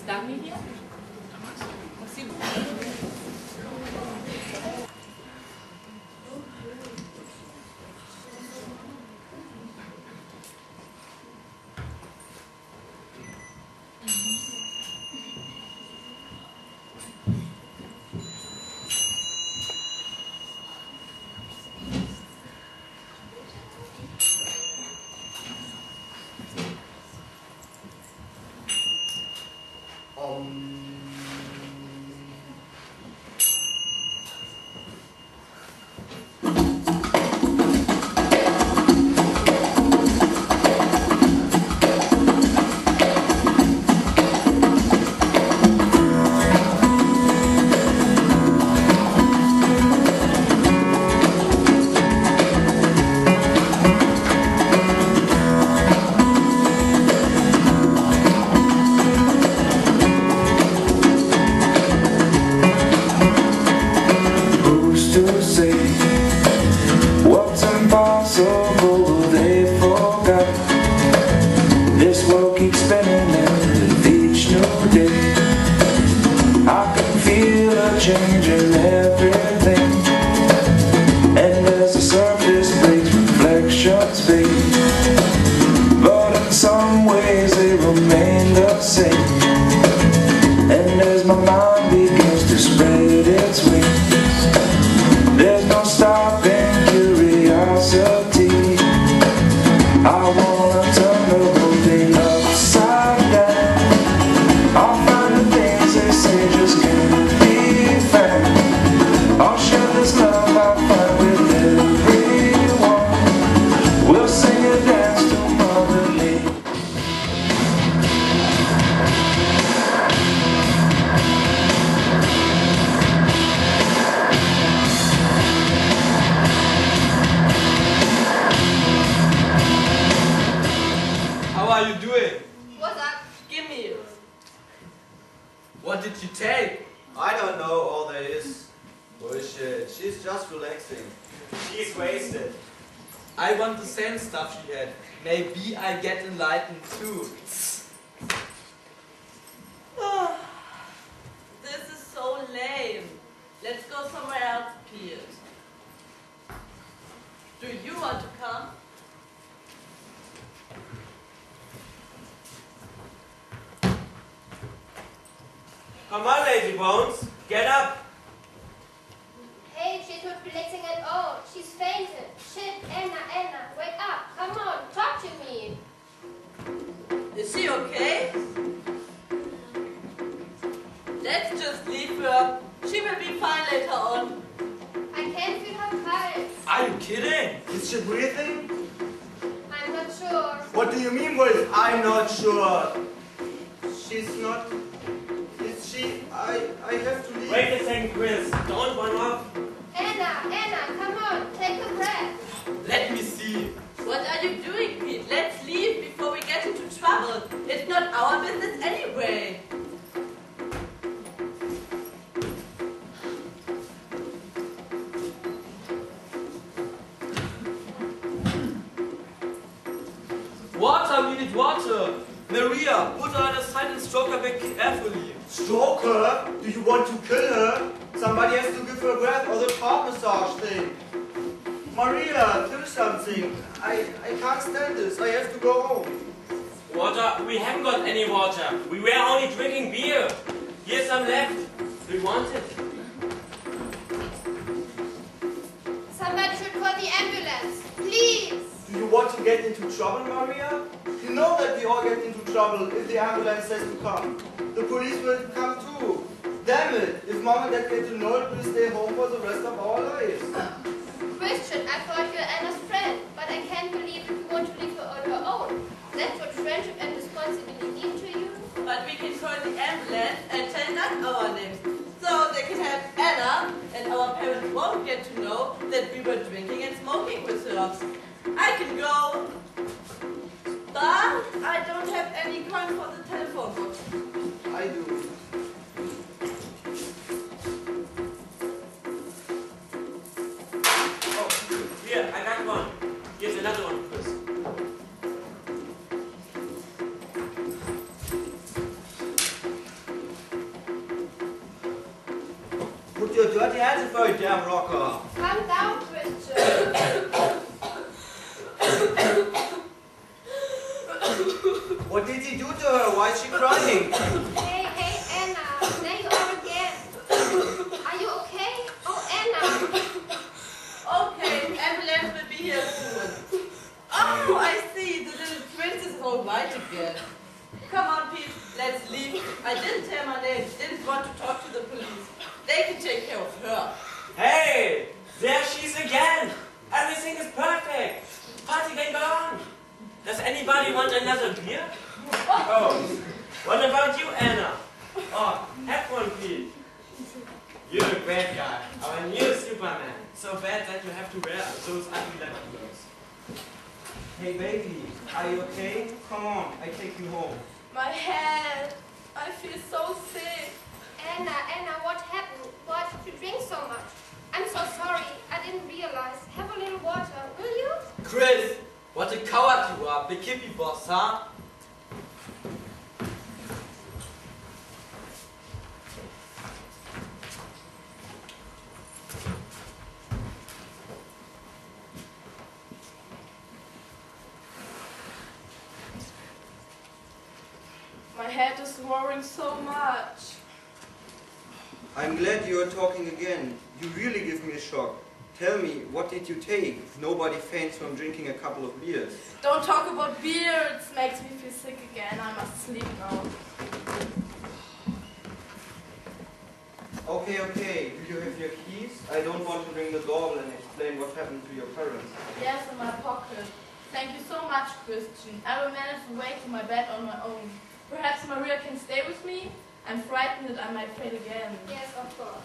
Danny hier? What did you take? I don't know all there is. Bullshit. She's just relaxing. She's wasted. I want the same stuff she had. Maybe I get enlightened too. This is so lame. Let's go somewhere else, Piers. Do you want to come? Come on, Lazy Bones. Get up. Hey, she's not relaxing at all. She's fainted. Shit, Anna, wake up. Come on, talk to me. Is she okay? Let's just leave her. She will be fine later on. I can't feel her pulse. Are you kidding? Is she breathing? I'm not sure. What do you mean with I'm not sure? She's not... Is she... I have to leave. Wait a second, Chris. Don't run off. Anna, come on. Take a breath. Let me see. What are you doing, Pete? Let's leave before we get into trouble. It's not our business anyway. Water, we need water. Maria, put her on the side and stroke her back carefully. Stroke her? Do you want to kill her? Somebody has to give her a breath or the heart massage thing. Maria, do something. I can't stand this. I have to go home. Water? We haven't got any water. We were only drinking beer. Here's some left. Do you want it? Somebody should call the ambulance. Please. Do you want to get into trouble, Maria? You know that we all get into trouble if the ambulance says to come. The police will come too. Damn it! If Mom and Dad get to know it, we'll stay home for the rest of our lives. Christian, I thought you were Anna's friend, but I can't believe that you want to leave her on her own. That's what friendship and responsibility mean to you? But we can call the ambulance and tell them our names. So they can help Anna, and our parents won't get to know that we were drinking and smoking with her. I can go, but I don't have any coin for the telephone box. I do. Oh, here, I got one. Here's another one, Chris. that very damn rocker. Calm down, Christian. What did he do to her? Why is she crying? Hey, Anna. There you are again. Are you okay? Oh, Anna. Okay, ambulance will be here soon. Oh, I see. The little princess is all right again. Come on, Pete. Let's leave. I didn't tell my name. Didn't want to talk to the police. They can take care of her. Hey, there she's again. Everything is perfect. Party can go on. Does anybody want another beer? Oh, what about you, Anna? Oh, have one, Pete. You're a bad guy. Our new Superman. So bad that you have to wear those ugly leather clothes. Hey baby, are you okay? Come on, I take you home. My head. I feel so sick. Anna, what happened? Why did you drink so much? I'm so sorry. I didn't realize. Have a little water, will you? Chris, what a coward you are. Big hippie boss, huh? My head is worrying so much. I'm glad you are talking again. You really give me a shock. Tell me, what did you take? Nobody faints from drinking a couple of beers. Don't talk about beer. It makes me feel sick again. I must sleep now. Okay. Do you have your keys? I don't want to ring the doorbell and explain what happened to your parents. Yes, in my pocket. Thank you so much, Christian. I will manage the way to my bed on my own. Perhaps Maria can stay with me? I'm frightened that I might fail again. Yes, of course.